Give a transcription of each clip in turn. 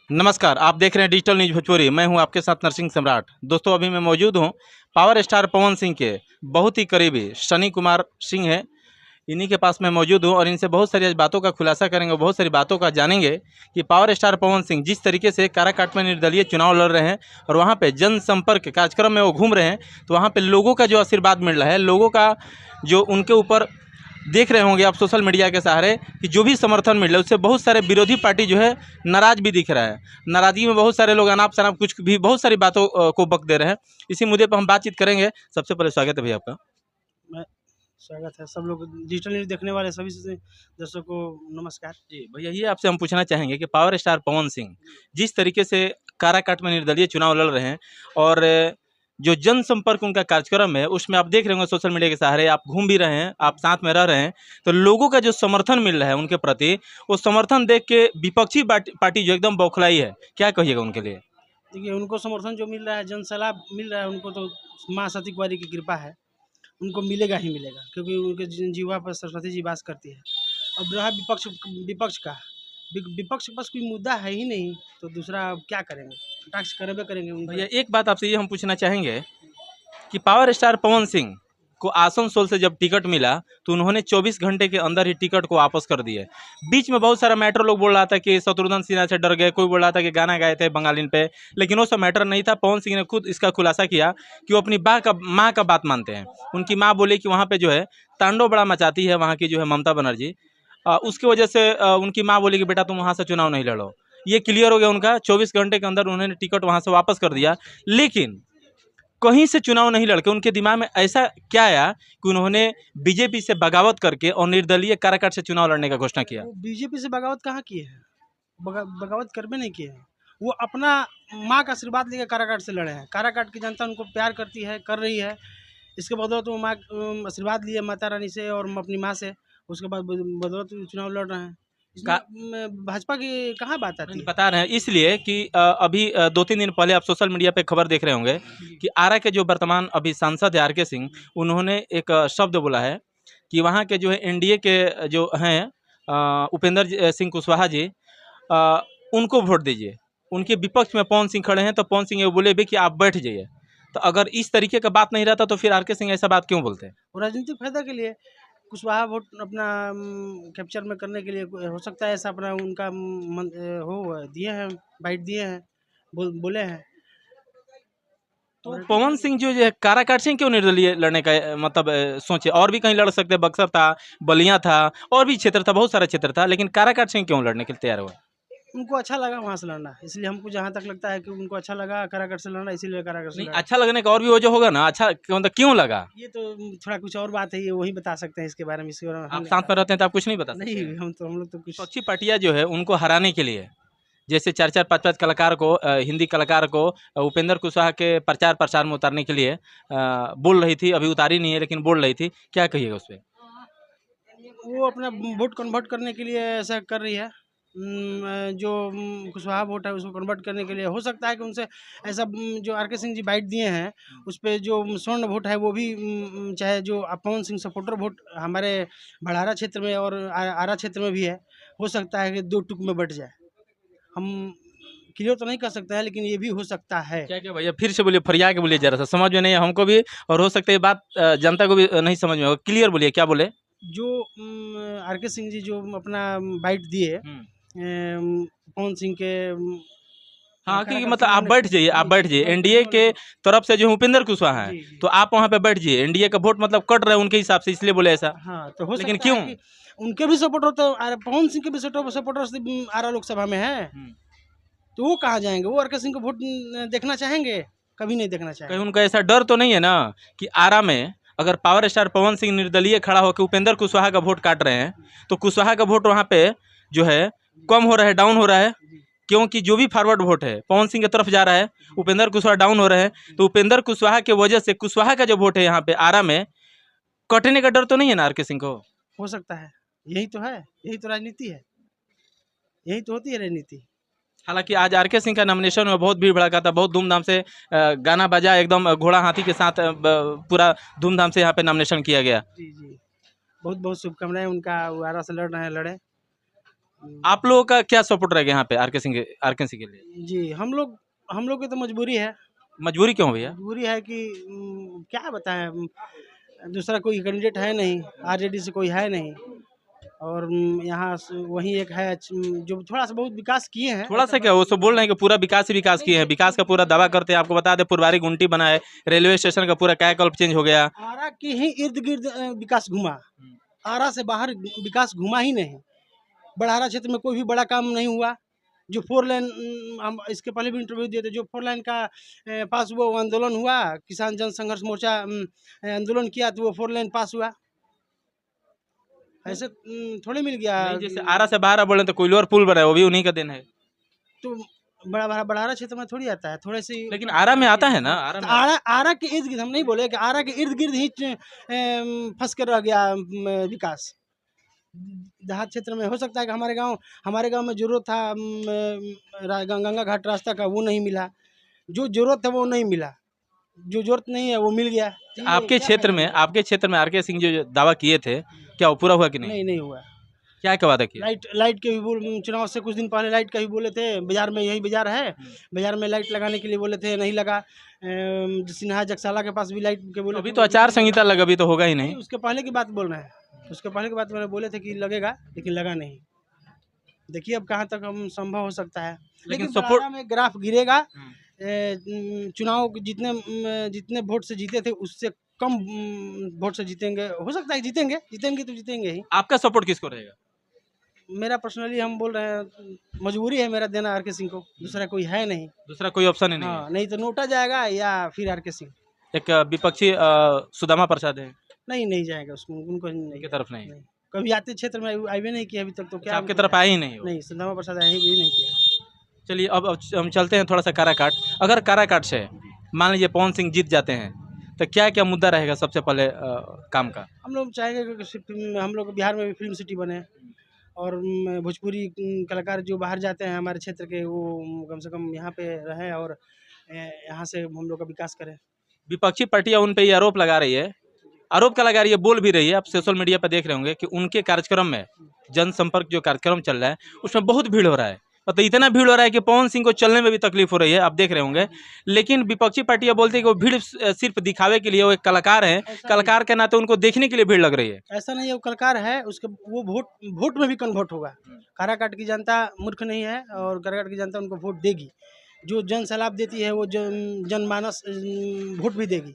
नमस्कार, आप देख रहे हैं डिजिटल न्यूज़ भोजपुरी। मैं हूं आपके साथ नरसिंह सम्राट। दोस्तों, अभी मैं मौजूद हूं पावर स्टार पवन सिंह के बहुत ही करीबी शनि कुमार सिंह हैं। इन्हीं के पास मैं मौजूद हूं और इनसे बहुत सारी आज बातों का खुलासा करेंगे, बहुत सारी बातों का जानेंगे कि पावर स्टार पवन सिंह जिस तरीके से काराकाट में निर्दलीय चुनाव लड़ रहे हैं और वहाँ पे जनसंपर्क कार्यक्रम में वो घूम रहे हैं, तो वहाँ पे लोगों का जो आशीर्वाद मिल रहा है, लोगों का जो उनके ऊपर देख रहे होंगे आप सोशल मीडिया के सहारे कि जो भी समर्थन मिल रहा है उससे बहुत सारे विरोधी पार्टी जो है नाराज भी दिख रहा है। नाराजगी में बहुत सारे लोग अनाप शनाप कुछ भी बहुत सारी बातों को बक दे रहे हैं। इसी मुद्दे पर हम बातचीत करेंगे। सबसे पहले स्वागत है भैया आपका। मैं स्वागत है सब लोग डिजिटल न्यूज़ देखने वाले सभी दर्शकों को नमस्कार। जी भैया, ये आपसे हम पूछना चाहेंगे कि पावर स्टार पवन सिंह जिस तरीके से काराकाट में निर्दलीय चुनाव लड़ रहे हैं और जो जनसंपर्क उनका कार्यक्रम है उसमें आप देख रहे होंगे सोशल मीडिया के सहारे आप घूम भी रहे हैं, आप साथ में रह रहे हैं, तो लोगों का जो समर्थन मिल रहा है उनके प्रति, वो समर्थन देख के विपक्षी पार्टी जो एकदम बौखलाई है, क्या कहिएगा उनके लिए? देखिए, उनको समर्थन जो मिल रहा है, जन सलाह मिल रहा है, उनको तो माँ सती कुंवारी की कृपा है। उनको मिलेगा ही मिलेगा, क्योंकि उनके जीवा पर सरस्वती जी वास करती है। अब रहा विपक्ष विपक्ष का, विपक्ष के पास कोई मुद्दा है ही नहीं, तो दूसरा अब क्या करेंगे? कटाक्ष करेंगे करेंगे उन भैया, पर। एक बात आपसे ये हम पूछना चाहेंगे कि पावर स्टार पवन सिंह को आसनसोल से जब टिकट मिला तो उन्होंने 24 घंटे के अंदर ही टिकट को वापस कर दिया। बीच में बहुत सारा मैटर लोग बोल रहा था कि शत्रुघ्न सिन्हा से डर गए, कोई बोल रहा था कि गाना गाए थे बंगालिन पे, लेकिन वो सब मैटर नहीं था। पवन सिंह ने खुद इसका खुलासा किया कि वो अपनी माँ का बात मानते हैं। उनकी माँ बोली कि वहाँ पे जो है तांडव बड़ा मचाती है वहाँ की जो है ममता बनर्जी, उसकी वजह से उनकी माँ बोली कि बेटा तुम वहाँ से चुनाव नहीं लड़ो। ये क्लियर हो गया उनका। 24 घंटे के अंदर उन्होंने टिकट वहाँ से वापस कर दिया। लेकिन कहीं से चुनाव नहीं लड़के उनके दिमाग में ऐसा क्या आया कि उन्होंने बीजेपी से बगावत करके और निर्दलीय काराकाट से चुनाव लड़ने का घोषणा किया? वो बीजेपी से बगावत कहाँ किए हैं? बगावत कर भी नहीं किए हैं। वो अपना माँ का आशीर्वाद लेकर काराकाट से लड़े हैं। काराकाट की जनता उनको प्यार करती है, कर रही है। इसके बदौलत वो माँ आशीर्वाद लिए माता रानी से और अपनी माँ से, उसके बाद बदौलत चुनाव लड़ रहे हैं। इसमें भाजपा की कहाँ बात आती है? बता रहे हैं इसलिए कि अभी 2-3 दिन पहले आप सोशल मीडिया पे खबर देख रहे होंगे कि आरा के जो वर्तमान अभी सांसद है आर के सिंह, उन्होंने एक शब्द बोला है कि वहाँ के जो है एनडीए के जो हैं सिंह कुशवाहा जी, उनको वोट दीजिए। उनके विपक्ष में पवन सिंह खड़े हैं तो पवन सिंह ये बोले भी कि आप बैठ जाइए। तो अगर इस तरीके का बात नहीं रहता तो फिर आर के सिंह ऐसा बात क्यों बोलते हैं? वो राजनीतिक फायदा के लिए, कुशवाहा वोट अपना कैप्चर में करने के लिए हो सकता है ऐसा अपना उनका दिए हैं, बाइट दिए हैं, बोले हैं। तो पवन सिंह जो है काराकाट से क्यों निर्दलीय लड़ने का मतलब सोचे? और भी कहीं लड़ सकते, बक्सर था, बलिया था, और भी क्षेत्र था, बहुत सारा क्षेत्र था, लेकिन काराकाट से क्यों लड़ने के लिए तैयार हुआ? उनको अच्छा लगा वहाँ से लड़ना, इसलिए हमको जहाँ तक लगता है कि उनको अच्छा लगा काराकाट से लड़ना, इसीलिए काराकाट से नहीं, लड़ा। अच्छा लगने का और भी वजह होगा ना। अच्छा मतलब क्यों लगा? ये तो थोड़ा कुछ और बात है, ये वही बता सकते हैं इसके बारे में। इसके बारे में आप साथ में रहते हैं तो आप कुछ नहीं बता नहीं, सकते? हम लोग तो कुछ पक्षी पार्टियां जो है उनको हराने के लिए, जैसे 4-4 5-5 कलाकार को हिंदी कलाकार को उपेंद्र कुशवाहा के प्रचार प्रसार में उतारने के लिए बोल रही थी। अभी उतारी नहीं है लेकिन बोल रही थी, क्या कहिएगा उस पर? वो अपना वोट कन्वर्ट करने के लिए ऐसा कर रही है। जो कुशवाहा वोट है उसको कन्वर्ट करने के लिए हो सकता है कि उनसे ऐसा जो आर के सिंह जी बाइट दिए हैं उस पे जो स्वर्ण वोट है वो भी चाहे जो पवन सिंह सपोर्टर वोट हमारे भड़ारा क्षेत्र में और आरा क्षेत्र में भी है, हो सकता है कि दो टुक में बट जाए। हम क्लियर तो नहीं कर सकते हैं, लेकिन ये भी हो सकता है। क्या क्या भैया, फिर से बोलिए, फरिया के बोलिए, जरा सा समझ में नहीं है हमको भी, और हो सकता है ये बात जनता को भी नहीं समझ में होगा। क्लियर बोलिए, क्या बोले? जो आर के सिंह जी जो अपना बाइट दिए पवन सिंह के हाँ, क्योंकि काराकाट से मतलब आप लड़ने बैठ जाइए, आप बैठ जाइए। एनडीए के तरफ से जो उपेंद्र कुशवाहा जी, है, जी। तो आप वहाँ पे बैठ जाइए। एनडीए का वोट मतलब कट रहा है उनके हिसाब से, इसलिए बोले ऐसा। हाँ, तो हो लेकिन सकता क्यों? है कि उनके भी सपोर्टर तो पवन सिंह के भी सपोर्टर्स आरा लोकसभा में है, तो वो कहाँ जाएंगे? वो आर के सिंह को वोट देखना चाहेंगे? कभी नहीं देखना कहीं चाहेंगे। उनका ऐसा डर तो नहीं है ना कि आरा में अगर पावर स्टार पवन सिंह निर्दलीय खड़ा होकर उपेंद्र कुशवाहा का वोट काट रहे हैं, तो कुशवाहा का वोट वहाँ पे जो है कम हो रहा है, डाउन हो रहा है, क्योंकि जो भी फॉरवर्ड वोट है पवन सिंह की तरफ जा रहा है, उपेंद्र कुशवाहा डाउन हो रहे हैं। तो उपेंद्र कुशवाहा के वजह से कुशवाहा का जो वोट है यहाँ पे आरा में कटने का डर तो नहीं है ना आर के सिंह को? हो सकता है, यही तो है, यही तो राजनीति है, यही तो होती है राजनीति। हालांकि आज आर के सिंह का नॉमिनेशन में बहुत भीड़ भड़का था, बहुत धूमधाम से गाना बजा, एकदम घोड़ा हाथी के साथ पूरा धूमधाम से यहाँ पे नॉमिनेशन किया गया। जी, जी। बहुत बहुत शुभकामनाएं उनका, वो आरा से लड़ रहे हैं, लड़े आप लोगों का क्या सपोर्ट रहेगा यहाँ पे आरके सिंह के लिए? जी, हम लोग की तो मजबूरी है। मजबूरी क्यों भैया? मजबूरी है कि क्या बताएँ, दूसरा कोई कैंडिडेट है नहीं, आरजेडी से कोई है नहीं। और यहाँ से वही एक है जो थोड़ा-सा बहुत विकास किए हैं। थोड़ा सा क्या, वो सब बोल रहे हैं कि पूरा विकास ही विकास किए हैं, विकास का पूरा दावा करते हैं। आपको बता दें पुरवारी गुंटी बना है, रेलवे स्टेशन का पूरा कायाकल्प चेंज हो गया। आरा के ही इर्द-गिर्द विकास घूमा। आरा से बाहर विकास घूमा ही नहीं। बड़ारा क्षेत्र में कोई भी बड़ा काम नहीं हुआ। जो 4 लेन, हम इसके पहले भी इंटरव्यू दिए थे, जो 4 लेन का पास हुआ, वो आंदोलन हुआ, किसान जन संघर्ष मोर्चा आंदोलन किया तो वो 4 लेन पास हुआ। ऐसे थोड़ी मिल गया। नहीं, जैसे आरा से बाहर बोले तो कोयलोर पुल बना है, वो भी उन्हीं का देन है। तो बड़ारा क्षेत्र में थोड़ी आता है, थोड़े से। लेकिन आरा में आता है ना, आरा तो में। आरा के इर्द गिर्द हम नहीं बोले कि आरा के इर्द गिर्द ही फंस कर रह गया विकास। देहात क्षेत्र में हो सकता है कि हमारे गांव में जरूरत था गंगा घाट रास्ता का, वो नहीं मिला। जो जरूरत है वो नहीं मिला, जो जरूरत नहीं है वो मिल गया। तो ये आपके क्या क्षेत्र है? में आरके सिंह जो दावा किए थे, क्या वो पूरा हुआ कि नहीं? नहीं हुआ। क्या क्या वादा किया? लाइट के भी चुनाव से कुछ दिन पहले लाइट का भी बोले थे। बाजार में, यही बाजार है, बाजार में लाइट लगाने के लिए बोले थे, नहीं लगा। सिन्हा जगसाला के पास भी लाइट के बोले अभी थे, तो आचार संहिता लगा, अभी तो होगा ही नहीं। उसके पहले की बात बोल रहे हैं। उसके पहले की बात मैंने बोले थे कि लगेगा, लेकिन लगा नहीं। देखिए अब कहाँ तक हम संभव हो सकता है। लेकिन लेकिन सपोर्ट बड़ारा में ग्राफ गिरेगा। चुनाव जितने वोट से जीते थे उससे कम वोट से जीतेंगे। हो सकता है जीतेंगे तो जीतेंगे ही। आपका सपोर्ट किसको रहेगा? मेरा पर्सनली हम बोल रहे हैं, मजबूरी है मेरा देना आरके सिंह को, दूसरा कोई है नहीं। दूसरा कोई ऑप्शन ही नहीं है। हाँ, नहीं तो नोटा जाएगा या फिर आरके सिंह। एक विपक्षी सुदामा प्रसाद है, नहीं जाएगा उसको, उनको नहीं। उनकी तरफ नहीं। नहीं। कभी आते क्षेत्र में आए भी नहीं किया अभी तक, तो अच्छा, क्या आपकी उनको तरफ आए ही नहीं हो। नहीं, सुदामा प्रसाद आए भी नहीं किया। चलिए अब हम चलते हैं थोड़ा सा काराकाट। अगर काराकाट से मान लीजिए पवन सिंह जीत जाते हैं तो क्या क्या मुद्दा रहेगा सबसे पहले काम का? हम लोग चाहेंगे कि हम लोग बिहार में भी फिल्म सिटी बने, और भोजपुरी कलाकार जो बाहर जाते हैं हमारे क्षेत्र के, वो कम से कम यहाँ पे रहें और यहाँ से हम लोग का विकास करें। विपक्षी पार्टियां उन पे ये आरोप लगा रही है, आरोप का लगा रही है, बोल भी रही है, आप सोशल मीडिया पर देख रहे होंगे कि उनके कार्यक्रम में, जनसंपर्क जो कार्यक्रम चल रहा है उसमें बहुत भीड़ हो रहा है। मतलब इतना भीड़ हो रहा है कि पवन सिंह को चलने में भी तकलीफ हो रही है, आप देख रहे होंगे। लेकिन विपक्षी पार्टियां बोलती है कि वो भीड़ सिर्फ दिखावे के लिए, वो एक कलाकार है, कलाकार के नाते उनको देखने के लिए भीड़ लग रही है। ऐसा नहीं है, वो कलाकार है, उसके वो वोट में भी कन्वर्ट होगा। काराकाट की जनता मूर्ख नहीं है, और काराकाट की जनता उनको वोट देगी। जो जन सलाह देती है वो जनमानस वोट भी देगी,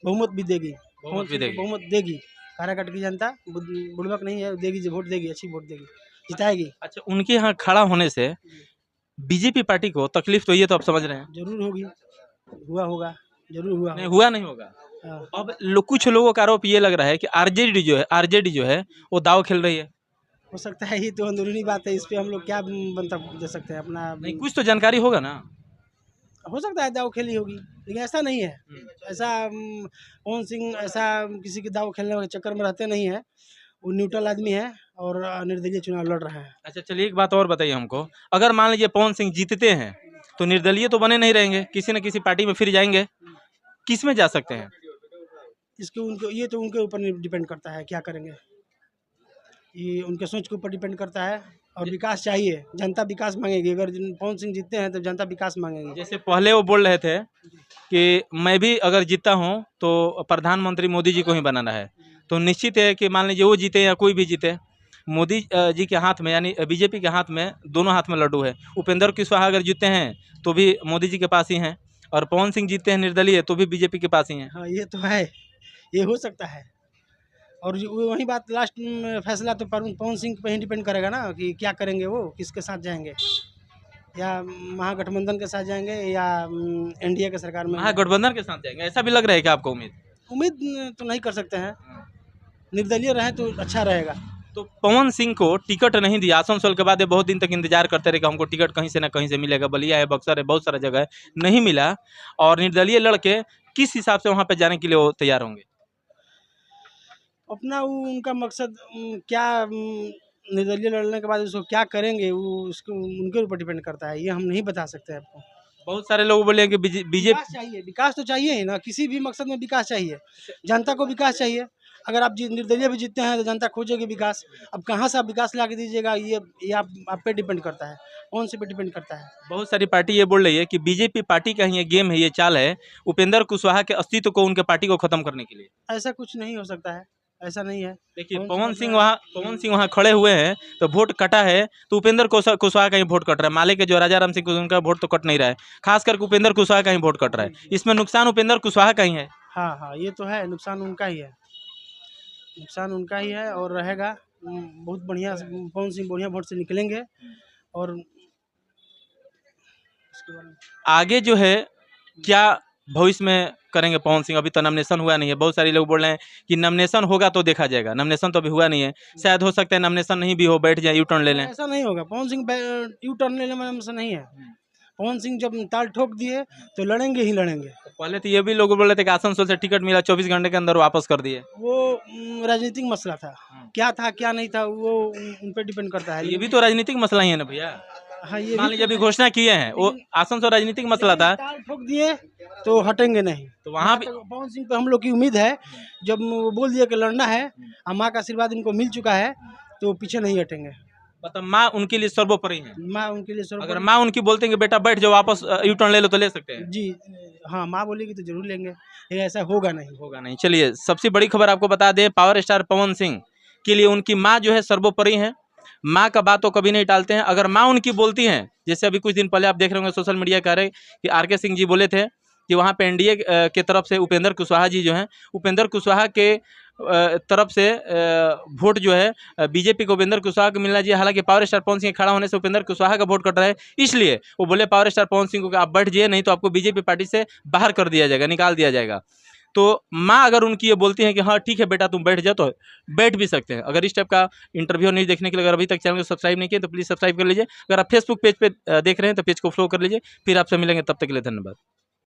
बहुमत भी देगी। बहुमत देगी। काराकाट की जनता बुड़बक नहीं है, देगी, वोट देगी, अच्छी वोट देगी, जिताएगी। अच्छा, उनके यहाँ खड़ा होने से बीजेपी पार्टी को तकलीफ तो ये तो आप समझ रहे हैं। जरूर होगी, हुआ होगा, जरूर हुआ नहीं होगा। हुआ नहीं होगा। हाँ। अब कुछ लोगों का आरोप ये लग रहा है कि आरजेडी जो है वो दाव खेल रही है। हो सकता है, ये तो अंदरूनी बात है, इस पे हम लोग क्या मंतव्य दे सकते हैं अपना। नहीं, कुछ तो जानकारी होगा ना। हो सकता है दाव खेली होगी, लेकिन ऐसा नहीं है। ऐसा पवन सिंह ऐसा किसी के दाव खेलने के चक्कर में रहते नहीं है। वो न्यूट्रल आदमी है और निर्दलीय चुनाव लड़ रहे हैं। अच्छा चलिए, एक बात और बताइए हमको, अगर मान लीजिए पवन सिंह जीतते हैं तो निर्दलीय तो बने नहीं रहेंगे, किसी न किसी पार्टी में फिर जाएंगे, किस में जा सकते हैं? ये तो उनके ऊपर डिपेंड करता है क्या करेंगे, ये उनके सोच के ऊपर डिपेंड करता है। और विकास चाहिए, जनता विकास मांगेगी। अगर पवन सिंह जीतते हैं तो जनता विकास मांगेगी। जैसे पहले वो बोल रहे थे कि मैं भी अगर जीता हूँ तो प्रधानमंत्री मोदी जी को ही बनाना है, तो निश्चित है कि मान लीजिए वो जीते या कोई भी जीते, मोदी जी के हाथ में यानी बीजेपी के हाथ में, दोनों हाथ में लड्डू है। उपेंद्र कुशवाहा अगर जीते हैं तो भी मोदी जी के पास ही हैं, और पवन सिंह जीतते हैं निर्दलीय तो भी बीजेपी के पास ही हैं। हाँ, ये तो है, ये हो सकता है। और वही बात, लास्ट में फैसला तो पवन सिंह पे ही डिपेंड करेगा ना कि क्या करेंगे, वो किसके साथ जाएंगे, या महागठबंधन के साथ जाएंगे या एनडीए के सरकार में। महागठबंधन के साथ जाएंगे, ऐसा भी लग रहा है कि आपको उम्मीद तो नहीं कर सकते हैं, निर्दलीय रहे तो अच्छा रहेगा। तो पवन सिंह को टिकट नहीं दिया, आसनसोल के बाद ये बहुत दिन तक इंतजार करते रहे कि हमको टिकट कहीं से ना कहीं से मिलेगा, बलिया है, बक्सर है, बहुत सारा जगह है, नहीं मिला, और निर्दलीय लड़के किस हिसाब से वहां पे जाने के लिए वो तैयार होंगे? अपना वो उनका मकसद क्या, निर्दलीय लड़ने के बाद उसको क्या करेंगे, वो उसको उनके ऊपर डिपेंड करता है, ये हम नहीं बता सकते आपको। बहुत सारे लोग बोले कि बीजेपी विकास चाहिए, विकास तो चाहिए ही ना, किसी भी मकसद में विकास चाहिए, जनता को विकास चाहिए। अगर आप निर्दलीय भी जीतते हैं तो जनता खोजेगी विकास। अब कहाँ से आप विकास ला के दीजिएगा, ये आप पे डिपेंड करता है, कौन से पे डिपेंड करता है। बहुत सारी पार्टी ये बोल रही है कि बीजेपी पार्टी का ही ये गेम है, ये चाल है उपेंद्र कुशवाहा के अस्तित्व को, उनके पार्टी को खत्म करने के लिए। ऐसा कुछ नहीं हो सकता है, ऐसा नहीं है। देखिए पवन सिंह अपना पवन सिंह वहाँ खड़े हुए हैं तो वोट कटा है, तो उपेंद्र कुशवाहा का ही वोट कट रहा है। माले के जो राजा राम सिंह उनका वोट तो कट नहीं रहा है, खास करके उपेंद्र कुशवाहा का ही वोट कट रहा है। इसमें नुकसान उपेंद्र कुशवाहा का ही है। हाँ हाँ, ये तो है, नुकसान उनका ही है, नुकसान उनका ही है और रहेगा। बहुत बढ़िया पवन सिंह बढ़िया वोट से निकलेंगे और उसके बाद आगे जो है क्या भविष्य में करेंगे पवन सिंह? अभी तो नॉमिनेशन हुआ नहीं है, बहुत सारे लोग बोल रहे हैं कि नॉमिनेशन होगा तो देखा जाएगा। नॉमिनेशन तो अभी हुआ नहीं है, शायद हो सकता है नॉमिनेशन नहीं भी हो, बैठ जाए, यू टर्न ले लें। ऐसा नहीं होगा। पवन सिंह यू टर्न लेने में ऐसा नहीं है। पवन सिंह जब ताल ठोक दिए तो लड़ेंगे ही लड़ेंगे। पहले तो ये भी लोग बोल रहे थे कि आसनसोल से टिकट मिला, 24 घंटे के अंदर वापस कर दिए। वो राजनीतिक मसला था, क्या था क्या नहीं था वो उन पे डिपेंड करता है। ये भी तो राजनीतिक मसला ही है ना भैया। हाँ, ये मान भी लीजिए अभी घोषणा किए हैं, वो आसनसोल राजनीतिक मसला था, ताल ठोक दिए तो हटेंगे नहीं। तो वहाँ भी पवन सिंह पे हम लोग की उम्मीद है, जब वो बोल दिया कि लड़ना है और माँ का आशीर्वाद इनको मिल चुका है तो पीछे नहीं हटेंगे। मतलब माँ उनके लिए सर्वोपरि है। माँ उनके लिए अगर माँ उनकी बोलते हैं कि बेटा बैठ जाओ, वापस यू टर्न ले लो, तो ले सकते हैं। जी हाँ, माँ बोलेगी तो जरूर लेंगे, लेकिन ऐसा होगा नहीं। होगा नहीं। चलिए, सबसे बड़ी खबर आपको बता दें, पावर स्टार पवन सिंह के लिए उनकी माँ जो है सर्वोपरि है। माँ का बात तो कभी नहीं टालते हैं। अगर माँ उनकी बोलती हैं, जैसे अभी कुछ दिन पहले आप देख रहे होंगे सोशल मीडिया कह रहे कि आर.के. सिंह जी बोले थे कि वहाँ पे एनडीए के तरफ से उपेंद्र कुशवाहा जी जो हैं, उपेंद्र कुशवाहा के तरफ से वोट जो है बीजेपी को उपेंद्र कुशवाहा को मिलना चाहिए। हालांकि पावर स्टार पवन सिंह खड़ा होने से उपेंद्र कुशवाहा का वोट कट रहा है, इसलिए वो बोले पावर स्टार पवन सिंह को कि आप बैठ जाइए, नहीं तो आपको बीजेपी पार्टी से बाहर कर दिया जाएगा, निकाल दिया जाएगा। तो माँ अगर उनकी ये बोलती हैं कि हाँ ठीक है बेटा तुम बैठ जाओ, तो बैठ भी सकते हैं। अगर इस टाइप का इंटरव्यू नहीं देखने के लिए अगर अभी तक चैनल को सब्सक्राइब नहीं किया तो प्लीज़ सब्सक्राइब कर लीजिए। अगर आप फेसबुक पेज पे देख रहे हैं तो पेज को फॉलो कर लीजिए। फिर आपसे मिलेंगे, तब तक के लिए धन्यवाद।